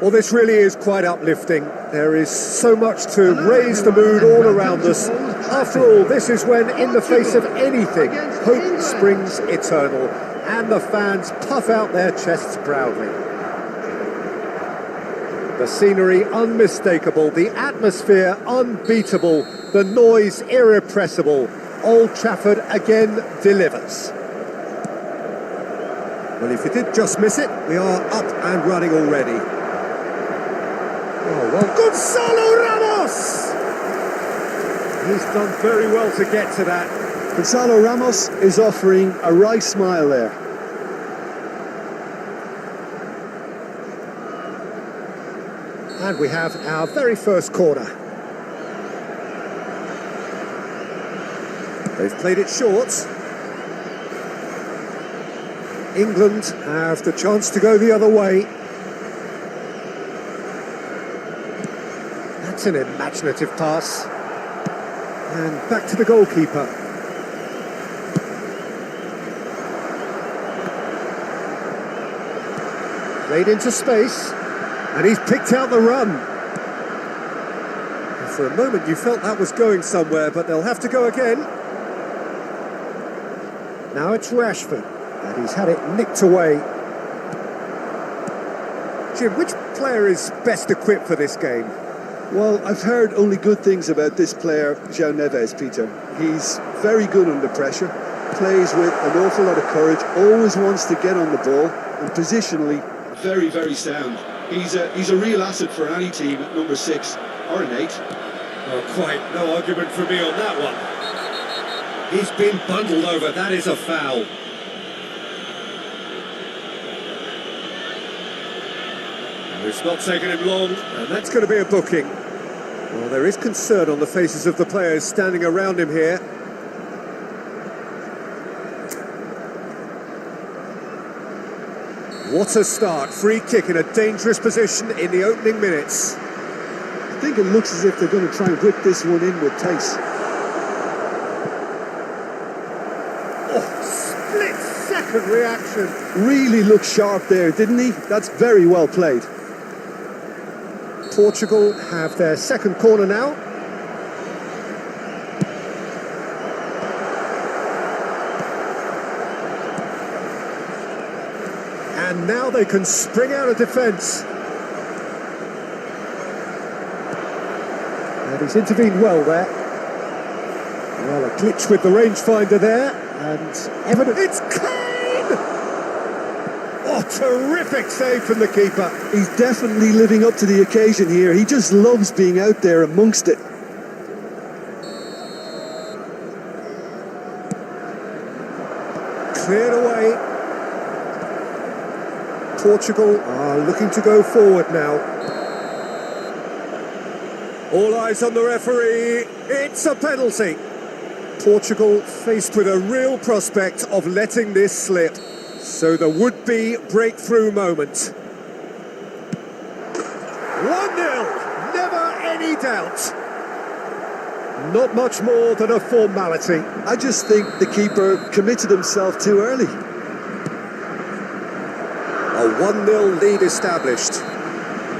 Well, this really is quite uplifting. There is so much to raise the mood all around us. After all, this is when, in the face of anything, hope springs eternal, and the fans puff out their chests proudly. The scenery unmistakable, the atmosphere unbeatable, the noise irrepressible. Old Trafford again delivers. Well, if you did just miss it, we are up and running already. Oh, well, Gonzalo Ramos! He's done very well to get to that. Gonzalo Ramos is offering a wry smile there. And we have our very first corner. They've played it short. England have the chance to go the other way. That's an imaginative pass. And back to the goalkeeper. Played into space. And he's picked out the run. And for a moment you felt that was going somewhere, but they'll have to go again. Now it's Rashford, and he's had it nicked away. Jim, which player is best equipped for this game? Well, I've heard only good things about this player, João Neves, Peter. He's very good under pressure, plays with an awful lot of courage, always wants to get on the ball, and positionally, very, very sound. He's a real asset for any team at number 6 or an 8. Oh, quite no argument for me on that one. He's been bundled over, that is a foul. It's not taken him long, and that's going to be a booking. Well, there is concern on the faces of the players standing around him here. What a start, free kick in a dangerous position in the opening minutes. I think it looks as if they're going to try and whip this one in with pace. Oh, split-second reaction. Really looked sharp there, didn't he? That's very well played. Portugal have their second corner now. And now they can spring out of defence. And he's intervened well there. Well, a glitch with the rangefinder there. And evident. It's Kane! Oh, terrific save from the keeper. He's definitely living up to the occasion here. He just loves being out there amongst it. Cleared away. Portugal are looking to go forward now. All eyes on the referee. It's a penalty. Portugal faced with a real prospect of letting this slip. So the would-be breakthrough moment. 1-0. Never any doubt. Not much more than a formality. I just think the keeper committed himself too early. A 1-0 lead established.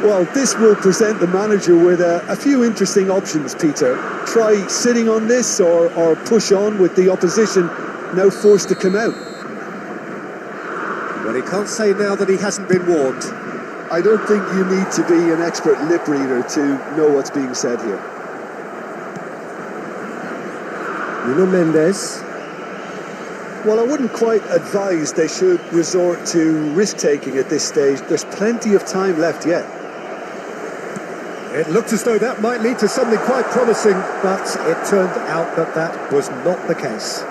Well, this will present the manager with a few interesting options, Peter. Try sitting on this or push on with the opposition now forced to come out. Well, he can't say now that he hasn't been warned. I don't think you need to be an expert lip reader to know what's being said here. Nuno Mendes. Well, I wouldn't quite advise they should resort to risk-taking at this stage. There's plenty of time left yet. It looked as though that might lead to something quite promising, but it turned out that that was not the case.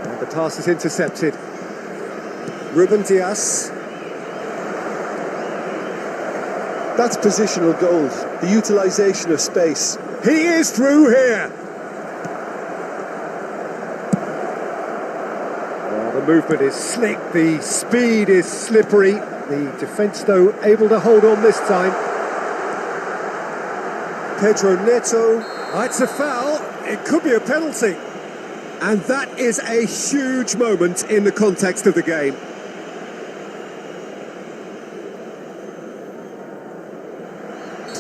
And the pass is intercepted. Ruben Dias. That's positional gold, the utilisation of space. He is through here! Well, the movement is slick, the speed is slippery. The defence, though, able to hold on this time. Pedro Neto. Oh, it's a foul. It could be a penalty. And that is a huge moment in the context of the game.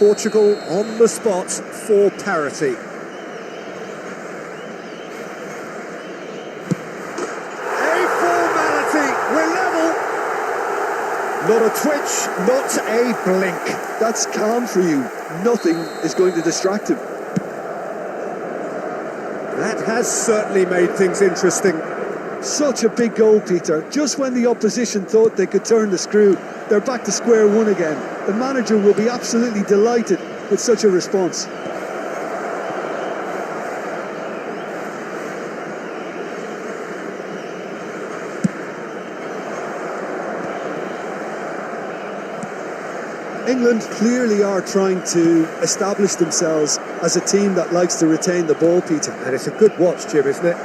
Portugal on the spot for parity. A formality, we're level. Not a twitch, not a blink. That's calm for you. Nothing is going to distract him. That has certainly made things interesting. Such a big goal, Peter. Just when the opposition thought they could turn the screw, they're back to square one again. The manager will be absolutely delighted with such a response. England clearly are trying to establish themselves as a team that likes to retain the ball, Peter. And it's a good watch, Jim, isn't it?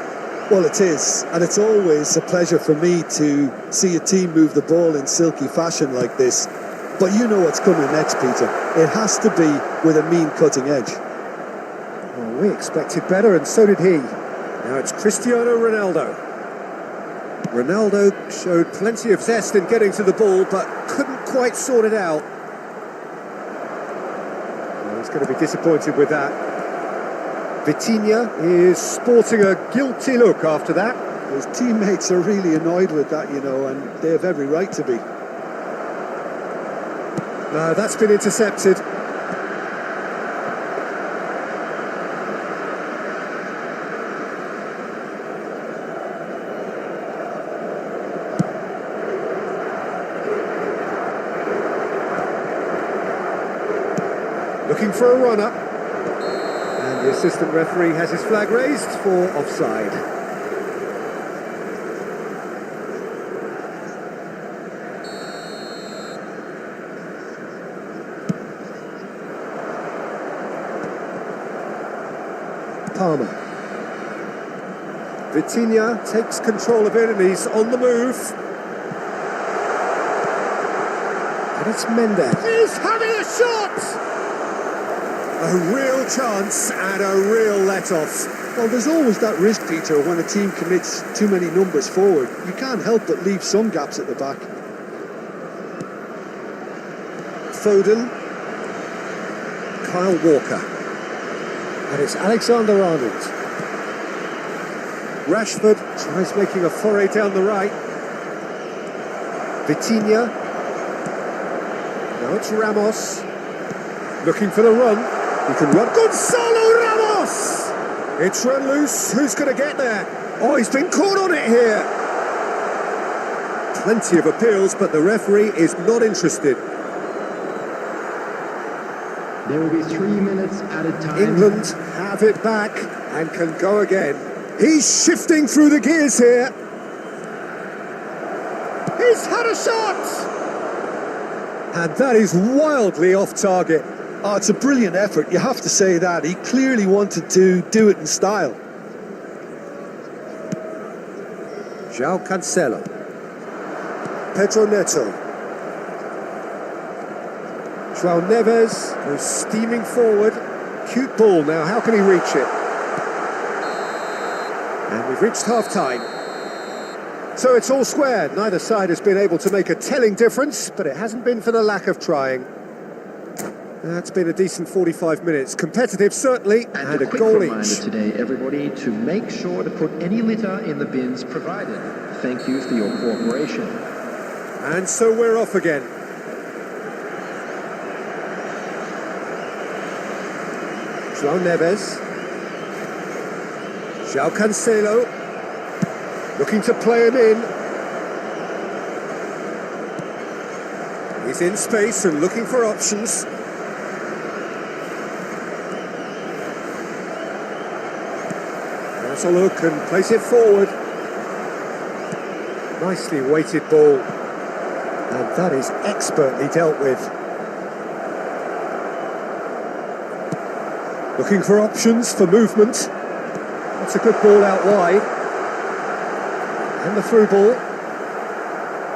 Well, it is, and it's always a pleasure for me to see a team move the ball in silky fashion like this. But you know what's coming next, Peter. It has to be with a mean cutting edge. Well, we expected better, and so did he. Now it's Cristiano Ronaldo. Ronaldo showed plenty of zest in getting to the ball, but couldn't quite sort it out. Well, he's going to be disappointed with that. Vitinha is sporting a guilty look after that. His teammates are really annoyed with that, you know, and they have every right to be. No, that's been intercepted. Looking for a runner. The assistant referee has his flag raised for offside. Palmer. Vitinha takes control of it and he's on the move. And it's Mendes. He's having a shot! A real chance and a real let-off. Well, there's always that risk, Peter, when a team commits too many numbers forward. You can't help but leave some gaps at the back. Foden. Kyle Walker. And it's Alexander-Arnold. Rashford tries making a foray down the right. Vitinha. Now it's Ramos. Looking for the run. He can run. Gonzalo Ramos! It's run loose. Who's going to get there? Oh, he's been caught on it here. Plenty of appeals, but the referee is not interested. There will be 3 minutes added time. England have it back and can go again. He's shifting through the gears here. He's had a shot! And that is wildly off target. Oh, it's a brilliant effort, you have to say that. He clearly wanted to do it in style. João Cancelo. Pedro Neto. João Neves, who's steaming forward. Cute ball now, how can he reach it? And we've reached half-time. So it's all square. Neither side has been able to make a telling difference, but it hasn't been for the lack of trying. That's been a decent 45 minutes. Competitive, certainly, and a goal each. Reminder today, everybody, to make sure to put any litter in the bins provided. Thank you for your cooperation. And so we're off again. João Neves. João Cancelo. Looking to play him in. He's in space and looking for options. Has a look and plays it forward. Nicely weighted ball. And that is expertly dealt with. Looking for options for movement. That's a good ball out wide. And the through ball.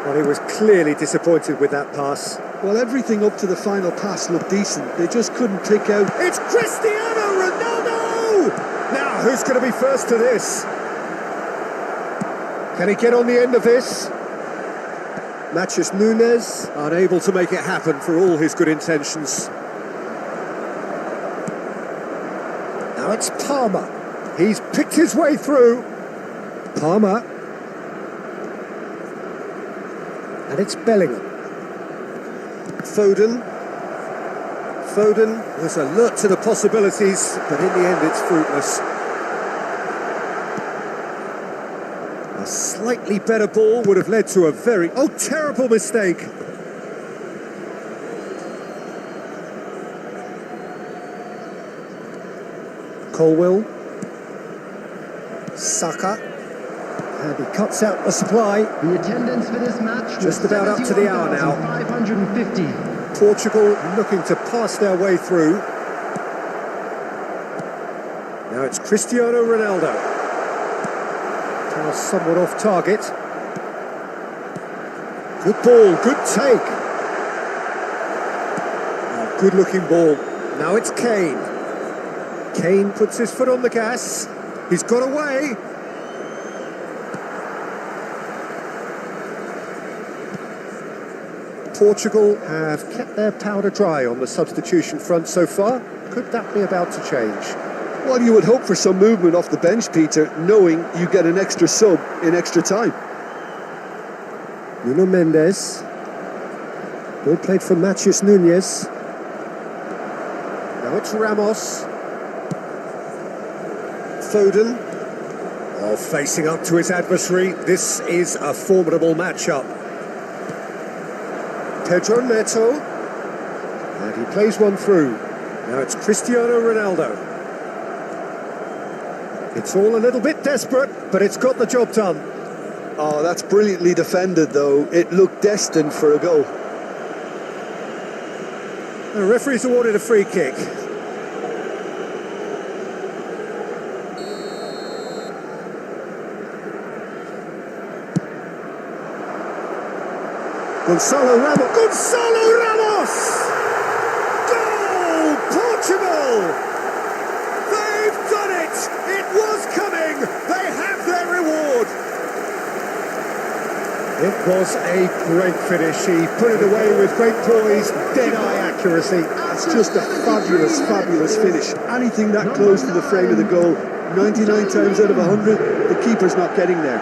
Well, he was clearly disappointed with that pass. Well, everything up to the final pass looked decent. They just couldn't pick out. It's Cristiano Ronaldo! Now, who's going to be first to this? Can he get on the end of this? Matheus Nunes, unable to make it happen for all his good intentions. it's Palmer. He's picked his way through. Palmer. And it's Bellingham. Foden was alert to the possibilities, but in the end it's fruitless. A slightly better ball would have led to a terrible mistake. Colwill. Saka. And he cuts out the supply. The attendance for this match just about up to the hour now. 550. Portugal looking to pass their way through. Now it's Cristiano Ronaldo. Pass somewhat off target. Good ball, good take. Oh, good looking ball. Now it's Kane. Kane puts his foot on the gas. He's got away. Portugal have kept their powder dry on the substitution front so far. Could that be about to change? Well, you would hope for some movement off the bench, Peter, knowing you get an extra sub in extra time. Nuno Mendes. Ball played for Matheus Nunes. Now it's Ramos. Foden. Oh, facing up to his adversary. This is a formidable matchup. Pedro Neto. And he plays one through. Now it's Cristiano Ronaldo. It's all a little bit desperate, but it's got the job done. Oh, that's brilliantly defended, though. It looked destined for a goal. The referee's awarded a free kick. Gonzalo Ramos! Goal! Portugal! They've done it! It was coming! They have their reward! It was a great finish. He put it away with great poise, dead-eye accuracy. It's just a fabulous, fabulous finish. Anything that close to the frame of the goal, 99 times out of 100, the keeper's not getting there.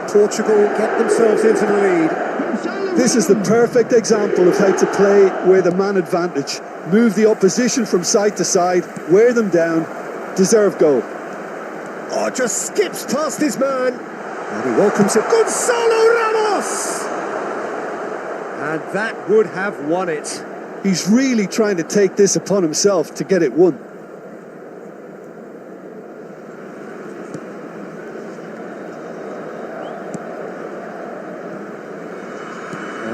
Portugal get themselves into the lead. This is the perfect example of how to play with a man advantage. Move the opposition from side to side, wear them down, deserve goal. Oh, just skips past his man. And he welcomes it. Gonzalo Ramos! And that would have won it. He's really trying to take this upon himself to get it won.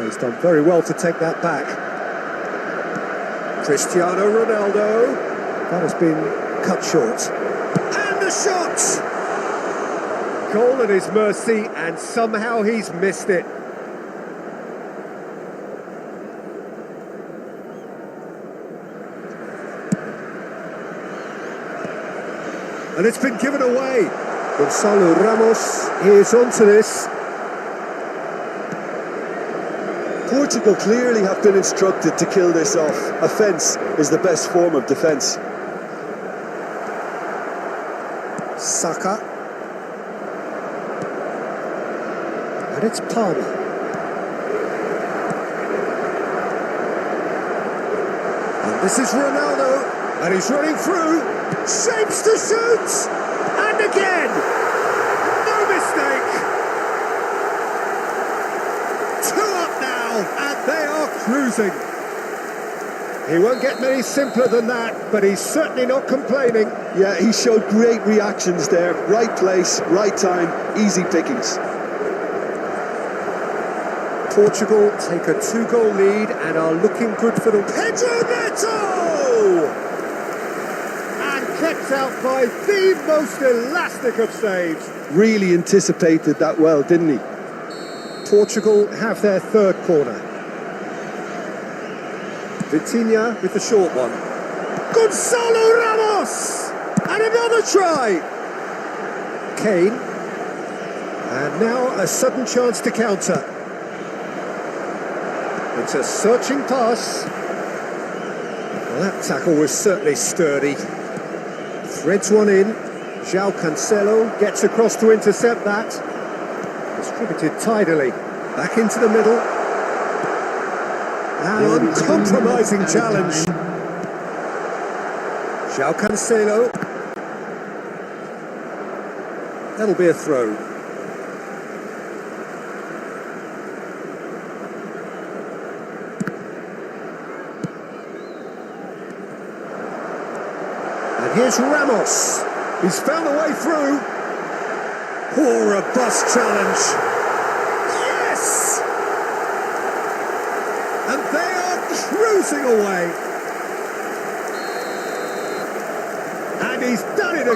He's done very well to take that back. Cristiano Ronaldo. That has been cut short. And the shot! Goal at his mercy, and somehow he's missed it. And it's been given away. Gonzalo Ramos is onto this. Portugal clearly have been instructed to kill this off. Offence is the best form of defence. Saka. And it's Palmer. And this is Ronaldo. And he's running through. Shapes to shoot. And again. No mistake. And they are cruising. He won't get many simpler than that, but he's certainly not complaining. Yeah, he showed great reactions there. Right place, right time, easy pickings. Portugal take a 2-goal lead and are looking good for the... Pedro Neto! And kept out by the most elastic of saves. Really anticipated that well, didn't he? Portugal have their third corner. Vitinha with the short one. Gonzalo Ramos! And another try! Kane. And now a sudden chance to counter. It's a searching pass. Well, that tackle was certainly sturdy. Threads one in. João Cancelo gets across to intercept that. Distributed tidily. Back into the middle. An uncompromising challenge. João Cancelo. That'll be a throw. And here's Ramos. He's found a way through. Oh, a robust challenge. Yes! And they are cruising away. And he's done it.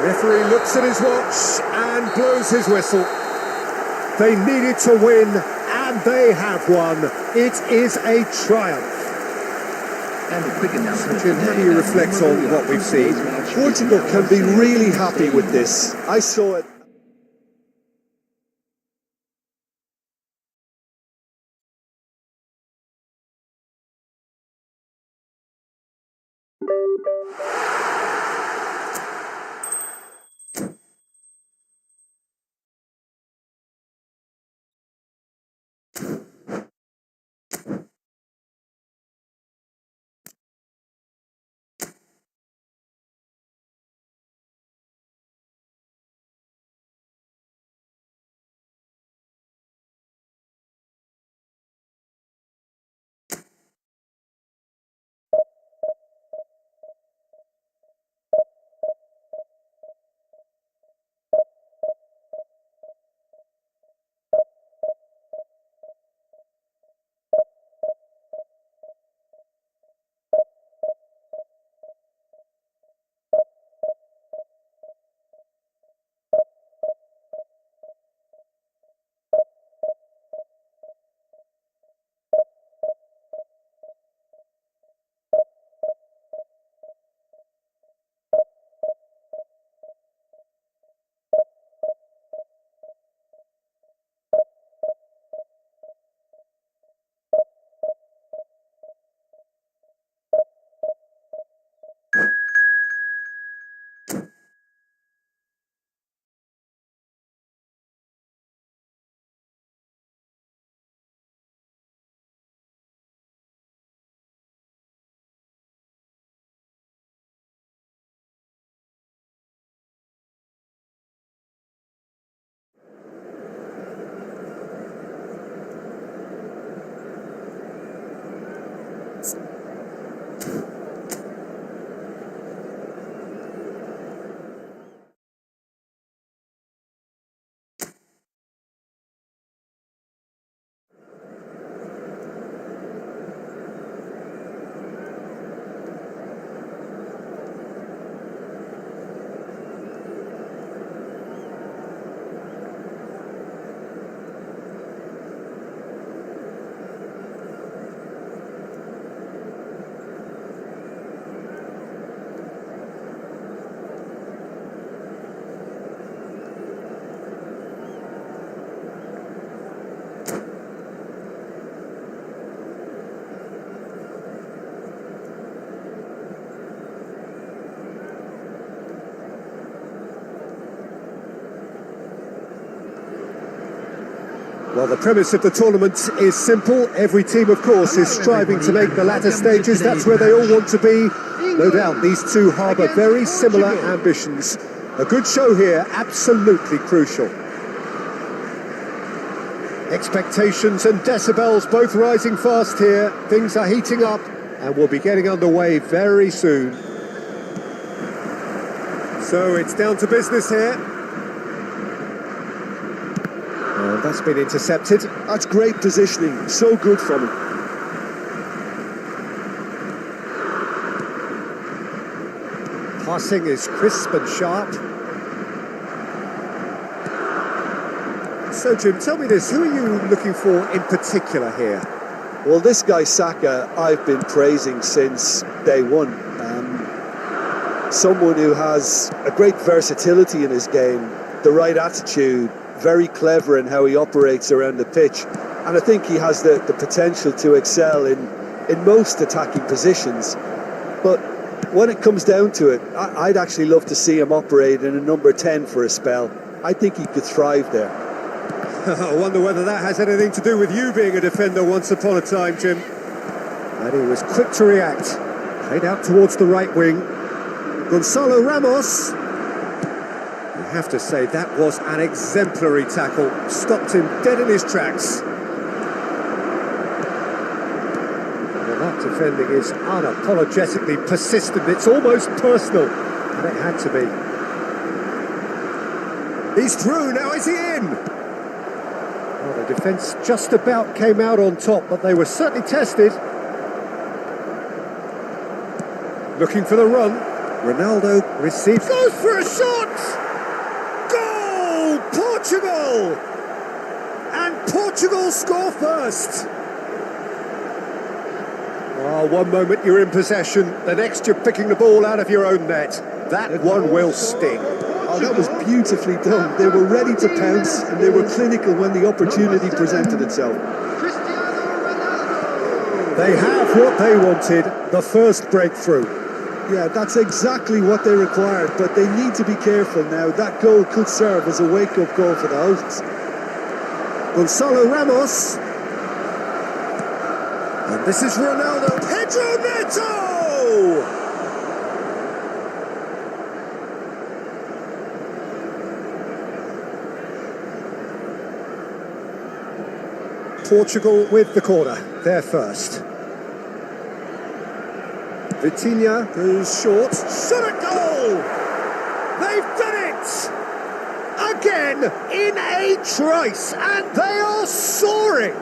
Referee looks at his watch and blows his whistle. They needed to win, and they have won. It is a triumph. And a quick announcement. Jim, how do you reflect on what we've seen? Portugal can be really happy with this. I saw it. Well, the premise of the tournament is simple. Every team, of course, is striving to make the latter stages. That's where they all want to be. No doubt these two harbour very similar ambitions. A good show here, absolutely crucial. Expectations and decibels both rising fast here. Things are heating up and we'll be getting underway very soon. So it's down to business here. And that's been intercepted. That's great positioning. So good from him. Passing is crisp and sharp. So, Jim, tell me this. Who are you looking for in particular here? Well, this guy, Saka, I've been praising since day one. Someone who has a great versatility in his game, the right attitude, very clever in how he operates around the pitch, and I think he has the potential to excel in in most attacking positions. But when it comes down to it, I'd actually love to see him operate in a number 10 for a spell. I think he could thrive there. I wonder whether that has anything to do with you being a defender once upon a time, Jim. And he was quick to react. Played out towards the right wing. Gonzalo Ramos. You have to say that was an exemplary tackle. Stopped him dead in his tracks. Well, that defending is unapologetically persistent. It's almost personal. And it had to be. He's through, now is he in? Well, the defence just about came out on top, but they were certainly tested. Looking for the run. Ronaldo receives. Goes for a shot! Goal! Portugal! And Portugal score first. Oh, one moment you're in possession, the next you're picking the ball out of your own net. That one will sting. Oh, that was beautifully done. They were ready to pounce and they were clinical when the opportunity presented itself. They have what they wanted, the first breakthrough. Yeah, that's exactly what they required, but they need to be careful now. That goal could serve as a wake-up call for the hosts. Gonzalo Ramos. And this is Ronaldo. Pedro Neto! Portugal with the corner, they're first. Vitinha goes short, shot at goal! They've done it! Again, in a trice, and they are soaring!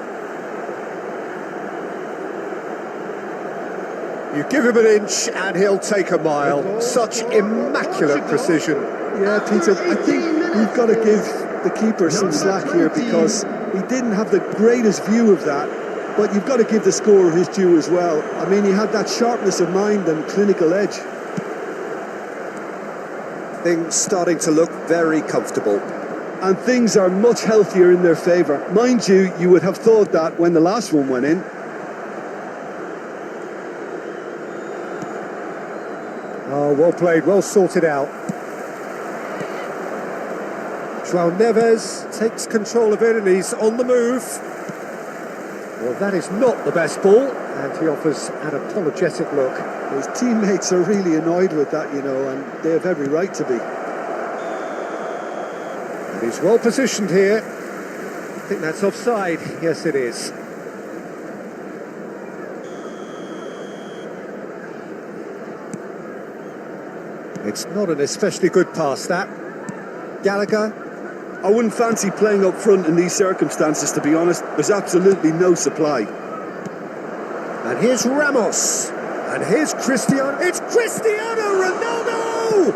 You give him an inch and he'll take a mile. Such immaculate precision. Yeah, Peter, I think we've got to give the keeper some slack here because he didn't have the greatest view of that. But you've got to give the scorer his due as well. I mean, he had that sharpness of mind and clinical edge. Things starting to look very comfortable. And things are much healthier in their favour. Mind you, you would have thought that when the last one went in. Oh, well played, well sorted out. João Neves takes control of it and he's on the move. Well, that is not the best ball, and he offers an apologetic look. His teammates are really annoyed with that, you know, and they have every right to be. And he's well positioned here. I think that's offside. Yes, it is. It's not an especially good pass, that. Gallagher. I wouldn't fancy playing up front in these circumstances, to be honest. There's absolutely no supply. And here's Ramos. And here's Cristiano. It's Cristiano Ronaldo!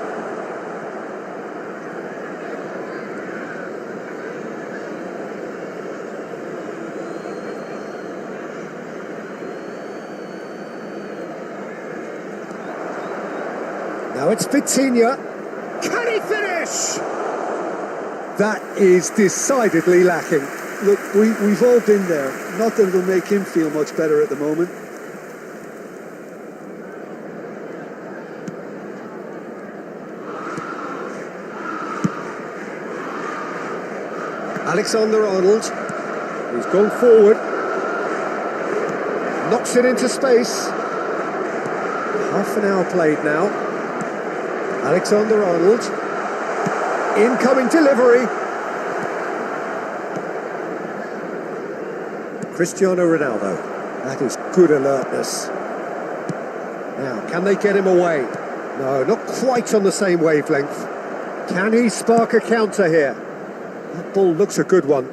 Now it's Vitinha. Can he finish? That is decidedly lacking. Look, we've all been there. Not that it'll make him feel much better at the moment. Alexander-Arnold. He's gone forward. Knocks it into space. Half an hour played now. Alexander-Arnold. Incoming delivery. Cristiano Ronaldo. That is good alertness. Now, can they get him away? No, not quite on the same wavelength. Can he spark a counter here? That ball looks a good one.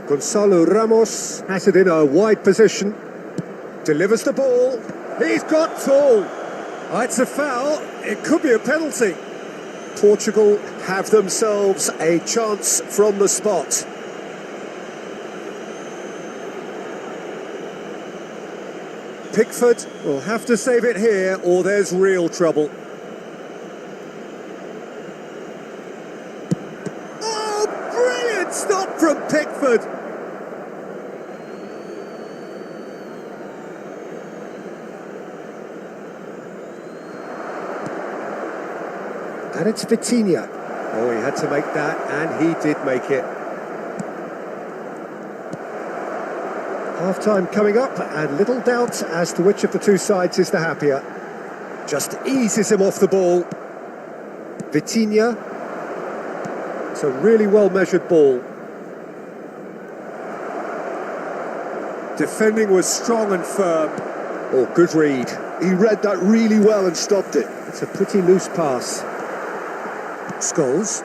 Gonzalo Ramos has it in a wide position. Delivers the ball. He's got tall. Oh, it's a foul. It could be a penalty. Portugal have themselves a chance from the spot. Pickford will have to save it here or there's real trouble. Oh, brilliant stop from Pickford. And it's Vitinha. Oh, he had to make that, and he did make it. Half-time coming up, and little doubt as to which of the two sides is the happier. Just eases him off the ball. Vitinha. It's a really well-measured ball. Defending was strong and firm. Oh, good read. He read that really well and stopped it. It's a pretty loose pass. Scholes.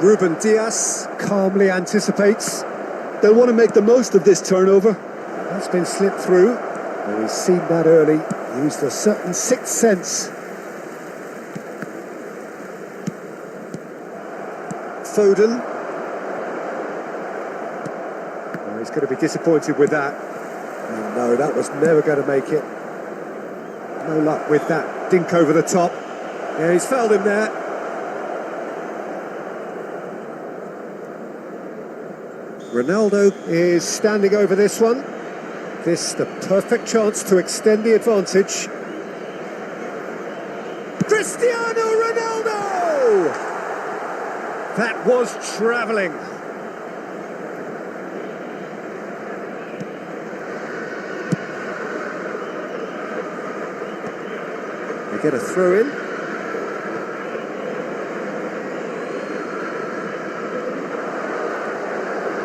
Ruben Dias calmly anticipates. They'll want to make the most of this turnover. That's been slipped through. Well, he's seen that early. Used a certain sixth sense. Foden. Oh, he's going to be disappointed with that. Oh, no, that was never going to make it. No luck with that dink over the top. Yeah, he's fouled him there. Ronaldo is standing over this one. This the perfect chance to extend the advantage. Cristiano Ronaldo! That was travelling. They get a throw in.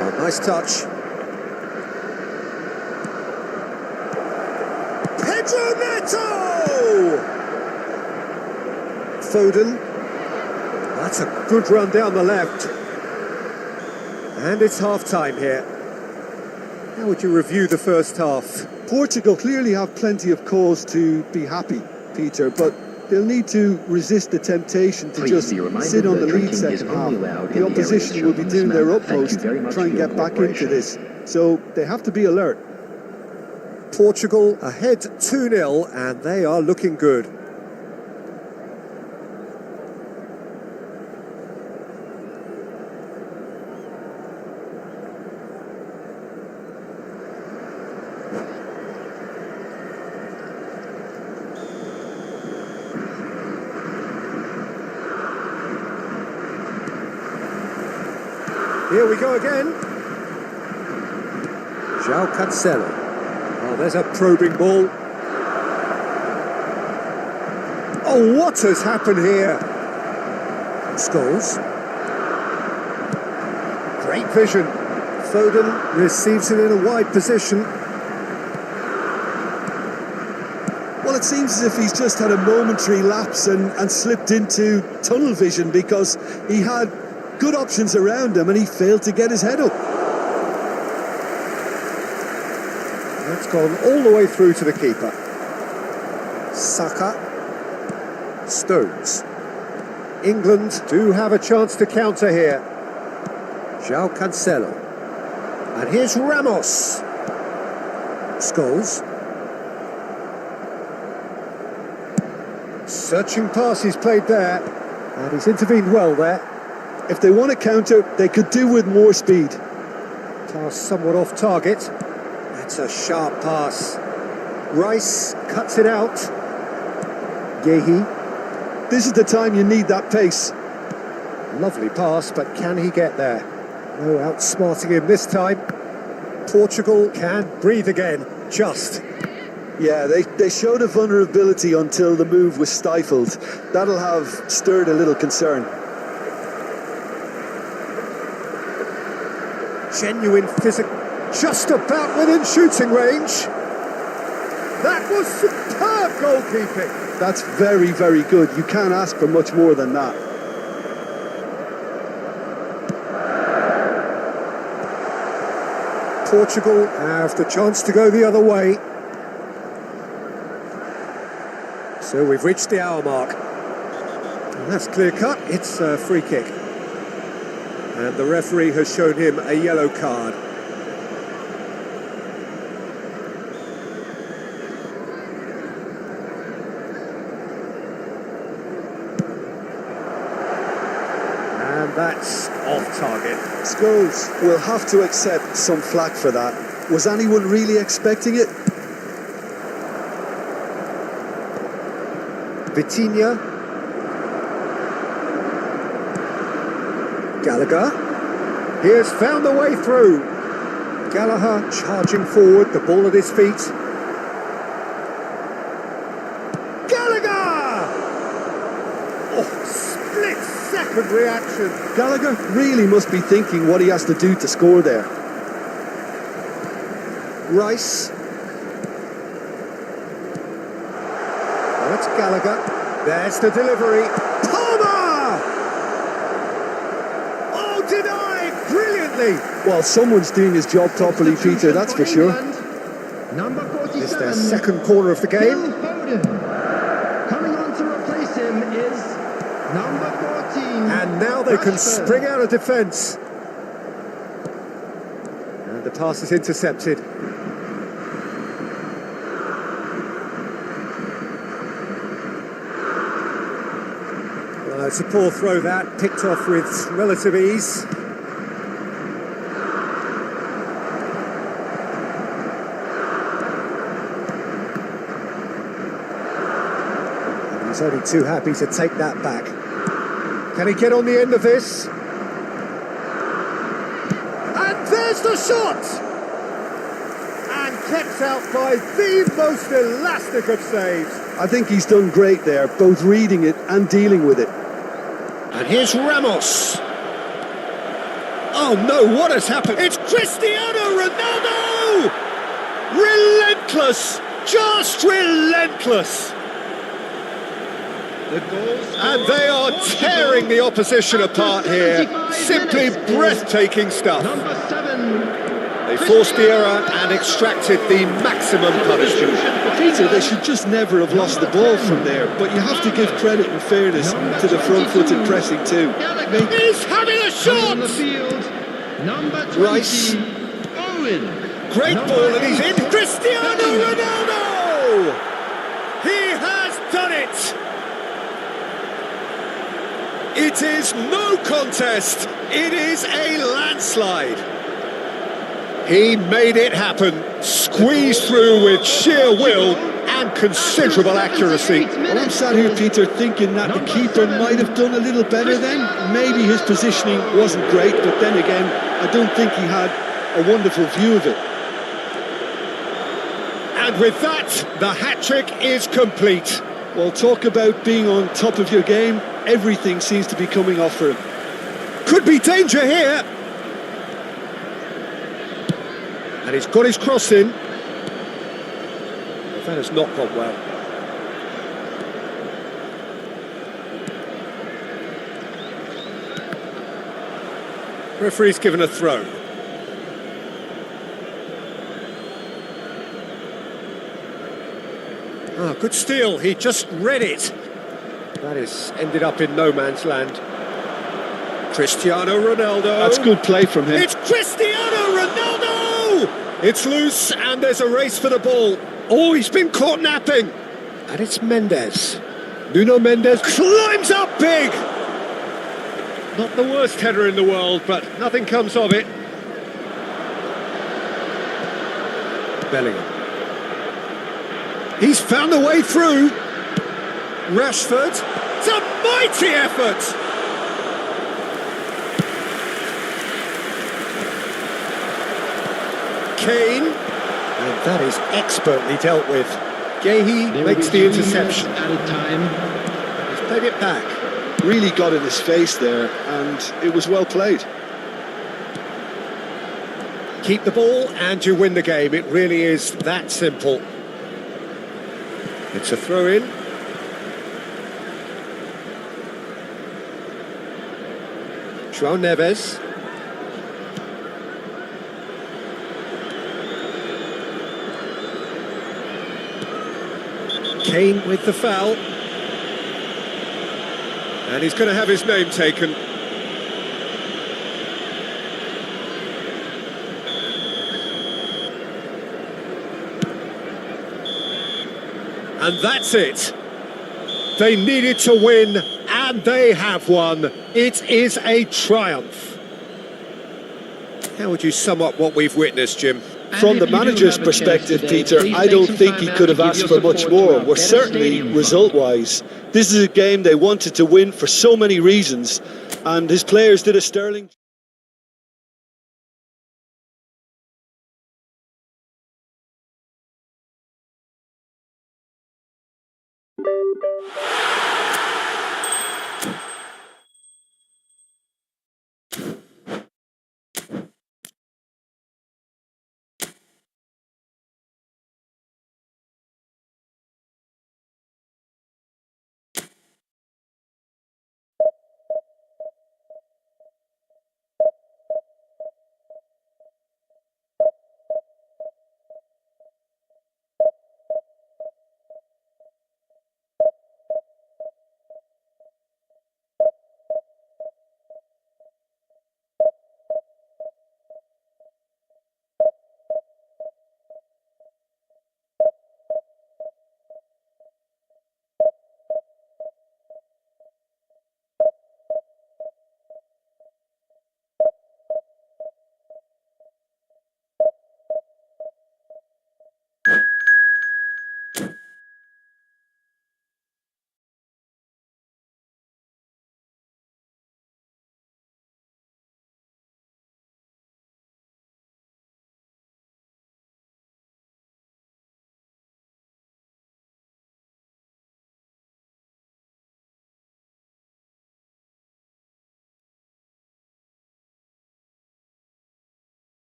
Oh, nice touch. Pedro Neto! Foden. That's a good run down the left. And it's half-time here. How would you review the first half? Portugal clearly have plenty of cause to be happy, Peter, but they'll need to resist the temptation to just sit on the lead second half. The opposition will be doing their utmost to try and get back into this, so they have to be alert. Portugal ahead 2-0, and they are looking good. Here we go again. João Cancelo. Oh, there's a probing ball. Oh, what has happened here? Scholes. Great vision. Foden receives it in a wide position. Well, it seems as if he's just had a momentary lapse and slipped into tunnel vision, because he had good options around him and he failed to get his head up. That's gone all the way through to the keeper. Saka. Stones. England do have a chance to counter here. João Cancelo. And here's Ramos. Scholes. Searching pass he's played there. And he's intervened well there. If they want to counter, they could do with more speed. Pass somewhat off target. That's a sharp pass. Rice cuts it out. Yehi. This is the time you need that pace. Lovely pass, but can he get there? No outsmarting him this time. Portugal can breathe again, just. Yeah, they showed a vulnerability until the move was stifled. That'll have stirred a little concern. Genuine physical, just about within shooting range. That was superb goalkeeping. That's very, very good. You can't ask for much more than that. Portugal have the chance to go the other way. So we've reached the hour mark. And that's clear cut. It's a free kick. And the referee has shown him a yellow card. And that's off target. Scholes will have to accept some flack for that. Was anyone really expecting it? Vitinha. Gallagher. He has found the way through. Gallagher charging forward, the ball at his feet. Gallagher! Oh, split-second reaction. Gallagher really must be thinking what he has to do to score there. Rice. That's Gallagher. There's the delivery. Palmer! Oh, denied brilliantly. Well, someone's doing his job properly, Peter, that's for sure. Number 47. It's their second corner of the game. Coming on to replace him is number 14. And now they can spring out of defence. And the pass is intercepted. It's a poor throw that, picked off with relative ease. And he's only too happy to take that back. Can he get on the end of this? And there's the shot! And kept out by the most elastic of saves. I think he's done great there, both reading it and dealing with it. And here's Ramos. Oh no, what has happened? It's Cristiano Ronaldo! Relentless! Just relentless! And they are tearing the opposition apart here. Simply breathtaking stuff. Number 7. They forced the error and extracted the maximum punishment. Peter, they should just never have lost the ball from there, but you have to give credit and fairness to the front-footed pressing too. He's having a shot! On the field, number 20. Rice. Owen. Great ball and he's in. Cristiano Ronaldo! He has done it! It is no contest. It is a landslide. He made it happen, squeezed through with sheer will and considerable accuracy. Well, I'm sat here, Peter, thinking that the keeper might have done a little better then. Maybe his positioning wasn't great, but then again, I don't think he had a wonderful view of it. And with that, the hat-trick is complete. Well, talk about being on top of your game. Everything seems to be coming off for him. Could be danger here. And he's got his cross in. That has not gone well. Referee's given a throw. Ah, good steal. He just read it. That is ended up in no man's land. Cristiano Ronaldo. That's good play from him. It's Cristiano Ronaldo! It's loose and there's a race for the ball. Oh, he's been caught napping. And it's Mendes. Nuno Mendes climbs up big. Not the worst header in the world, but nothing comes of it. Bellingham. He's found a way through. Rashford. It's a mighty effort. Kane, and that is expertly dealt with. Gehi makes the interception. Added time. He's played it back. Really got in his face there, and it was well played. Keep the ball and you win the game. It really is that simple. It's a throw-in. João Neves. Kane with the foul. And he's going to have his name taken. And that's it. They needed to win, and they have won. It is a triumph. How would you sum up what we've witnessed, Jim? From the manager's perspective, Peter, I don't think he could have asked for much more. We're certainly result-wise. This is a game they wanted to win for so many reasons, and his players did a sterling.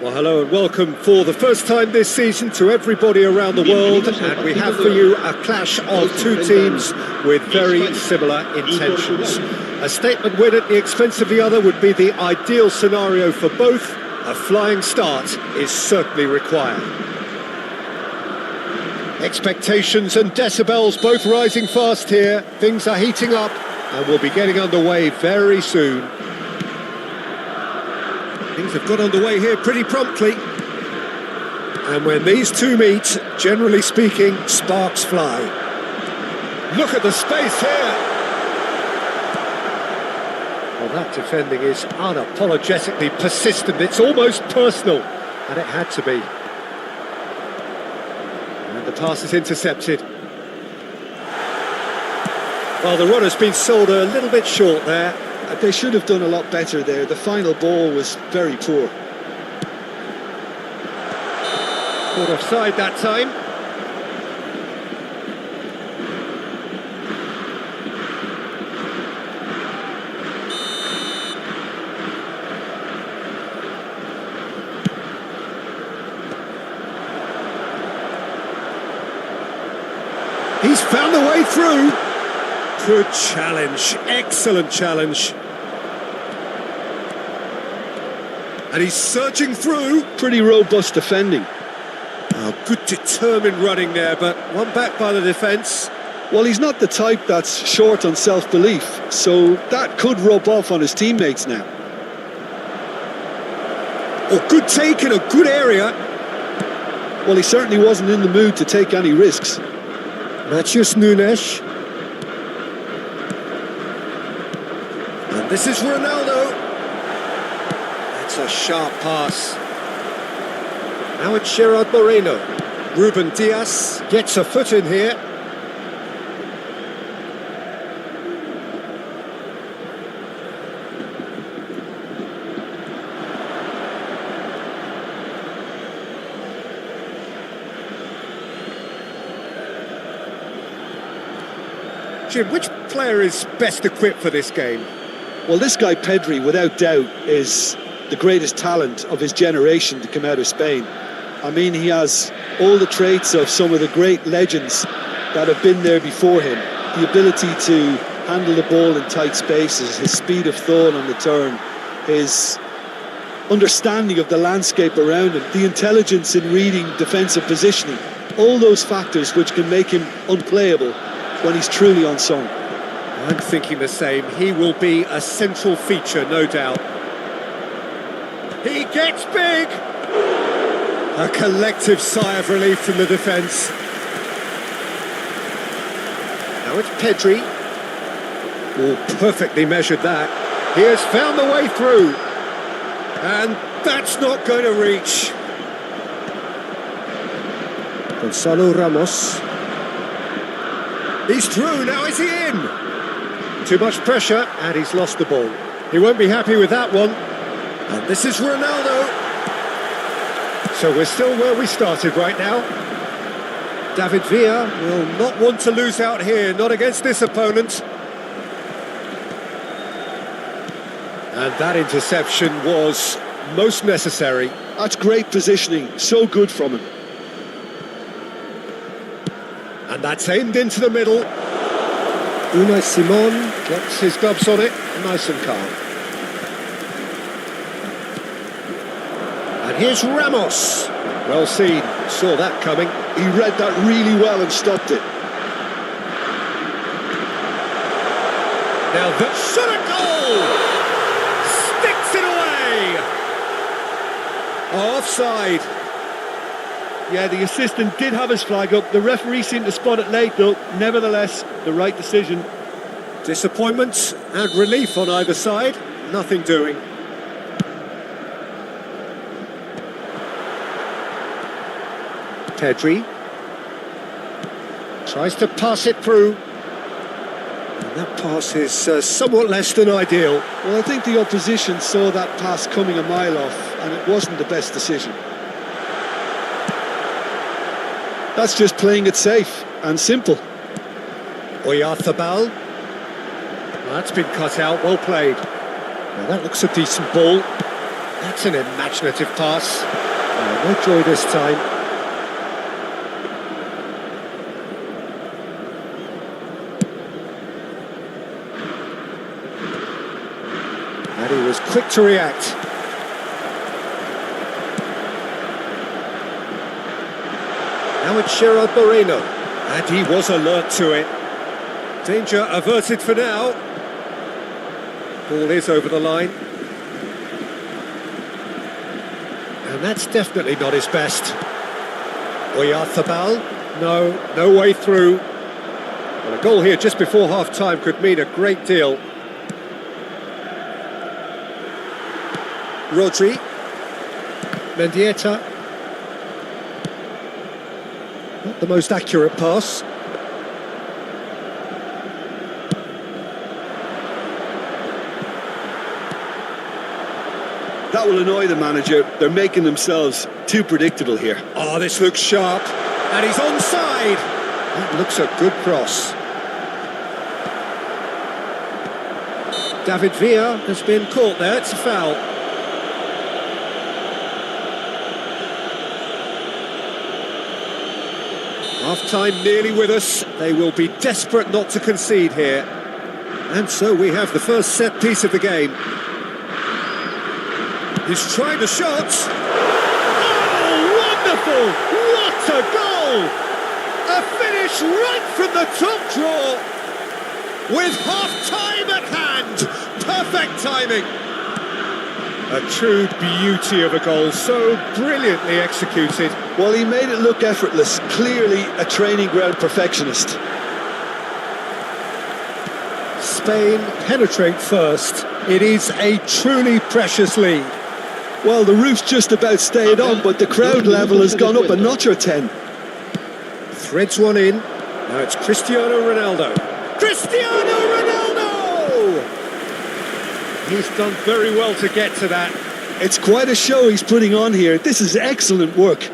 Well, hello and welcome for the first time this season to everybody around the world, and we have for you a clash of two teams with very similar intentions. A statement win at the expense of the other would be the ideal scenario for both. A flying start is certainly required. Expectations and decibels both rising fast here. Things are heating up and we'll be getting underway very soon. Things have got underway here pretty promptly. And when these two meet, generally speaking, sparks fly. Look at the space here. Well, that defending is unapologetically persistent. It's almost personal, and it had to be. And the pass is intercepted. Well, the runner's been sold a little bit short there. They should have done a lot better there. The final ball was very poor. Caught offside that time. He's found the way through. Good challenge, excellent challenge. And he's searching through. Pretty robust defending. Oh, good determined running there, but one back by the defence. Well, he's not the type that's short on self-belief, so that could rub off on his teammates now. Oh, good take in a good area. Well, he certainly wasn't in the mood to take any risks. Matheus Nunes. And this is Ronaldo. That's a sharp pass. Now it's Gerard Moreno. Ruben Dias gets a foot in here. Jim, which player is best equipped for this game? Well, this guy Pedri, without doubt, is the greatest talent of his generation to come out of Spain. I mean, he has all the traits of some of the great legends that have been there before him. The ability to handle the ball in tight spaces, his speed of thought on the turn, his understanding of the landscape around him, the intelligence in reading defensive positioning, all those factors which can make him unplayable when he's truly on song. I'm thinking the same. He will be a central feature, no doubt. He gets big! A collective sigh of relief from the defence. Now it's Pedri. Oh, perfectly measured that. He has found the way through. And that's not going to reach. Gonzalo Ramos. He's through, now is he in? Too much pressure, and he's lost the ball. He won't be happy with that one. And this is Ronaldo. So we're still where we started right now. David Villa will not want to lose out here, not against this opponent. And that interception was most necessary. That's great positioning, so good from him. And that's aimed into the middle. Unai Simon gets his gloves on it, nice and calm. And here's Ramos. Well seen, saw that coming. He read that really well and stopped it. Now the shot at goal! Sticks it away! Offside. Yeah, the assistant did have his flag up. The referee seemed to spot it late, though. Nevertheless, the right decision. Disappointment and relief on either side. Nothing doing. Pedri tries to pass it through. And that pass is somewhat less than ideal. Well, I think the opposition saw that pass coming a mile off, and it wasn't the best decision. That's just playing it safe and simple. Oyarzabal. That's been cut out, well played. Now that looks a decent ball. That's an imaginative pass. No joy this time. And he was quick to react. Now it's Gerard Moreno, and he was alert to it. Danger averted for now. Ball is over the line. And that's definitely not his best. Oyarzabal, no way through. Well, a goal here just before half-time could mean a great deal. Rodri. Mendieta. Not the most accurate pass. That will annoy the manager. They're making themselves too predictable here. Oh, this looks sharp. And he's onside. That looks a good cross. David Villa has been caught there. It's a foul. Half-time nearly with us. They will be desperate not to concede here. And so we have the first set piece of the game. He's trying the shot. Oh, wonderful! What a goal! A finish right from the top draw. With half-time at hand. Perfect timing. A true beauty of a goal, so brilliantly executed. Well, he made it look effortless. Clearly a training ground perfectionist. Spain penetrate first. It is a truly precious lead. Well, the roof's just about stayed on, but the crowd level has gone up a notch or 10. Threads one in. Now it's Cristiano Ronaldo. Cristiano Ronaldo! He's done very well to get to that. It's quite a show he's putting on here. This is excellent work.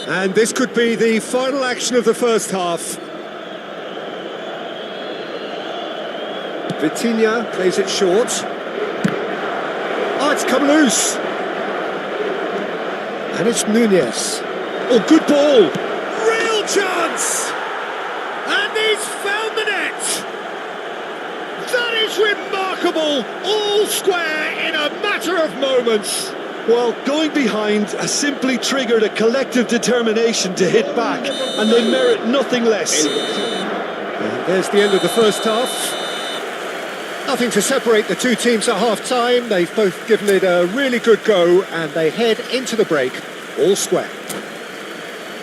And this could be the final action of the first half. Vitinha plays it short. Oh, it's come loose. And it's Nunez. Oh, good ball. Real chance! And he's found the net! That is remarkable! All square in a matter of moments. Well, going behind has simply triggered a collective determination to hit back, and they merit nothing less. And there's the end of the first half. Nothing to separate the two teams at half-time. They've both given it a really good go, and they head into the break all square.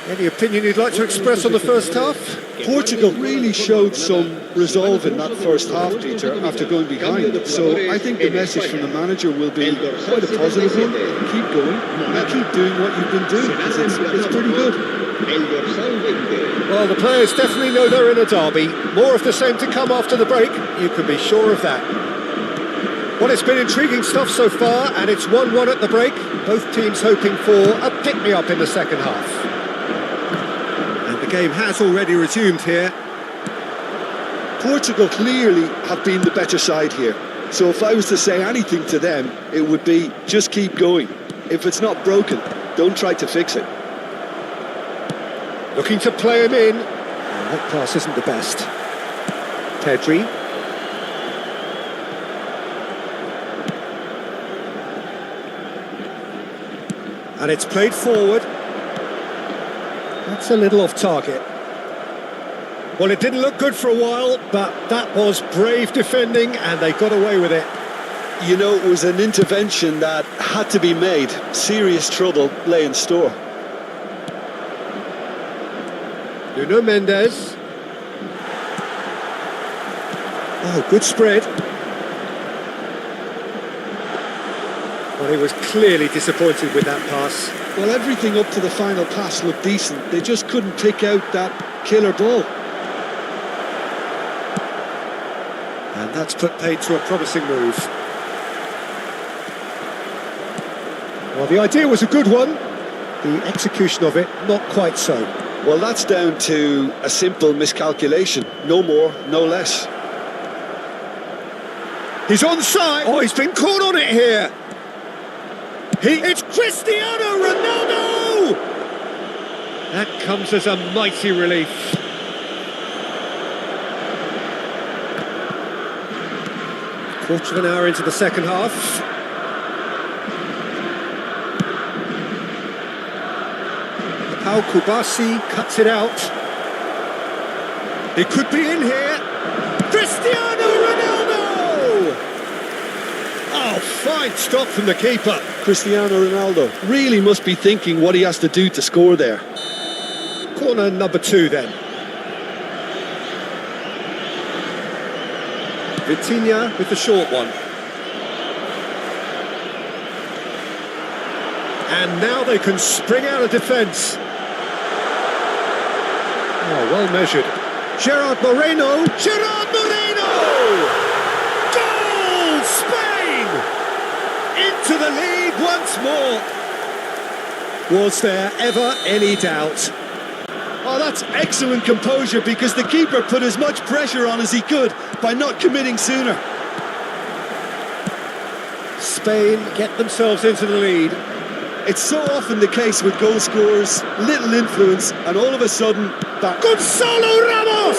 Any opinion you'd like to express on the first half? Portugal really showed some resolve in that first half, Peter, after going behind. So I think the message from the manager will be quite a positive one. Keep going and keep doing what you've been doing, because it's pretty good. Well, the players definitely know they're in a derby. More of the same to come after the break, you can be sure of that. Well, it's been intriguing stuff so far, and it's 1-1 at the break. Both teams hoping for a pick-me-up in the second half. And the game has already resumed here. Portugal clearly have been the better side here. So if I was to say anything to them, it would be just keep going. If it's not broken, don't try to fix it. Looking to play him in. And that pass isn't the best. Pedri. And it's played forward. That's a little off target. Well, it didn't look good for a while, but that was brave defending and they got away with it. You know, it was an intervention that had to be made. Serious trouble lay in store. Nuno Mendes. Oh, good spread. Well, he was clearly disappointed with that pass. Well, everything up to the final pass looked decent. They just couldn't pick out that killer ball. And that's put paid to a promising move. Well, the idea was a good one. The execution of it, not quite so. Well, that's down to a simple miscalculation. No more, no less. He's onside. Oh, he's been caught on it here. It's Cristiano Ronaldo! That comes as a mighty relief. Quarter of an hour into the second half. Pau Kubasi cuts it out. It could be in here. Cristiano Ronaldo! Oh, fine stop from the keeper. Cristiano Ronaldo really must be thinking what he has to do to score there. Corner number 2 then. Vitinha with the short one. And now they can spring out of defence. Oh, well measured. Gerard Moreno! Gerard Moreno! Goal! Spain! Into the lead once more. Was there ever any doubt? Oh, that's excellent composure, because the keeper put as much pressure on as he could by not committing sooner. Spain get themselves into the lead. It's so often the case with goal scorers, little influence, and all of a sudden, that... Gonzalo Ramos!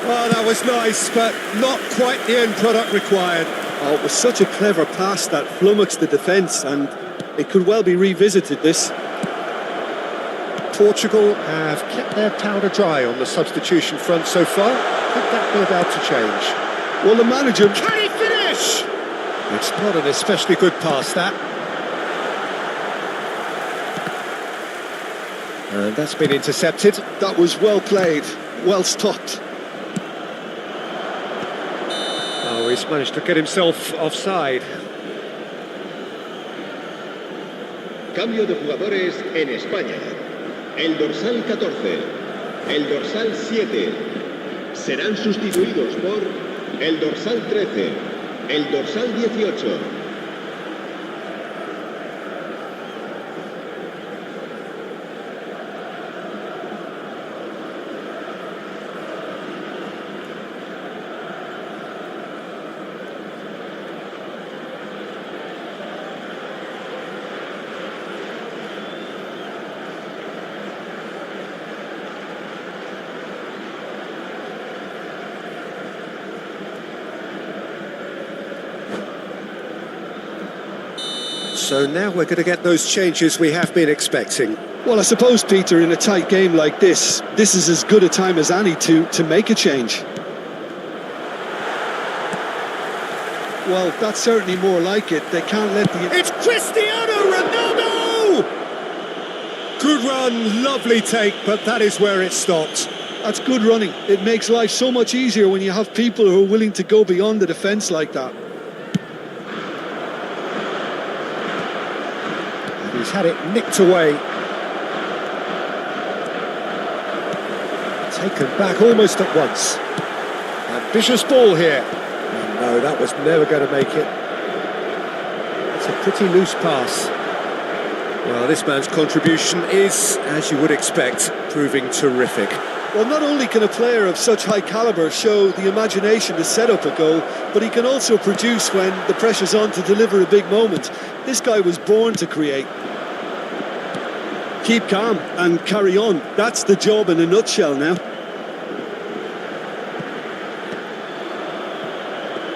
Oh, that was nice, but not quite the end product required. Oh, it was such a clever pass that flummoxed the defence, and it could well be revisited, this. Portugal have kept their powder dry on the substitution front so far. Could that be about to change? Well, the manager... Can he finish? It's not an especially good pass, that. And that's been intercepted. That was well played, well stopped. Oh, he's managed to get himself offside. Cambio de jugadores en España. El dorsal 14, el dorsal 7 serán sustituidos por el dorsal 13, el dorsal 18. So now we're going to get those changes we have been expecting. Well, I suppose, Peter, in a tight game like this is as good a time as any to make a change. Well, that's certainly more like it. They can't let the... It's Cristiano Ronaldo! Good run, lovely take, but that is where it stopped. That's good running. It makes life so much easier when you have people who are willing to go beyond the defence like that. And he's had it nicked away. Taken back almost at once. Ambitious ball here. And no, that was never going to make it. It's a pretty loose pass. Well, this man's contribution is, as you would expect, proving terrific. Well, not only can a player of such high calibre show the imagination to set up a goal, but he can also produce when the pressure's on to deliver a big moment. This guy was born to create. Keep calm and carry on. That's the job in a nutshell now.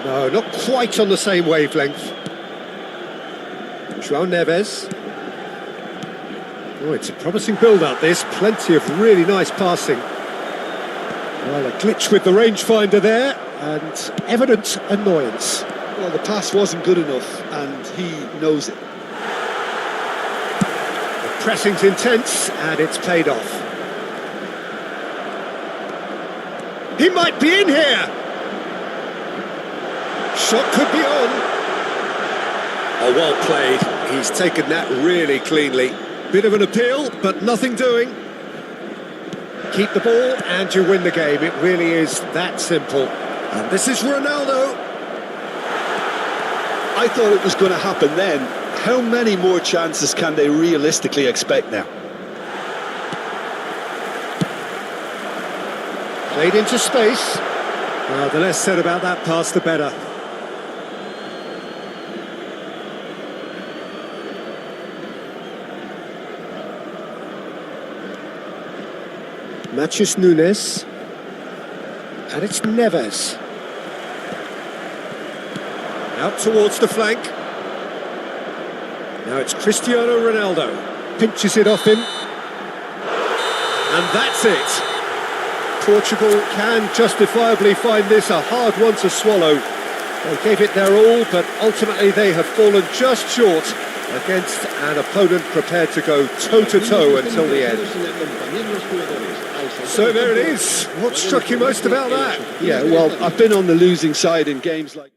No, not quite on the same wavelength. João Neves. Oh, it's a promising build-up, this. Plenty of really nice passing. Well, a glitch with the rangefinder there, and evident annoyance. Well, the pass wasn't good enough, and he knows it. The pressing's intense, and it's paid off. He might be in here! Shot could be on. Oh, well played. He's taken that really cleanly. Bit of an appeal, but nothing doing. Keep the ball and you win the game. It really is that simple. And this is Ronaldo. I thought it was going to happen then. How many more chances can they realistically expect now? Played into space. Well, the less said about that pass, the better. Matheus Nunes, and it's Neves. Out towards the flank. Now it's Cristiano Ronaldo. Pinches it off him. And that's it. Portugal can justifiably find this a hard one to swallow. They gave it their all, but ultimately they have fallen just short against an opponent prepared to go toe-to-toe until the end. So there it is. What struck you most about that? Yeah, well, I've been on the losing side in games like...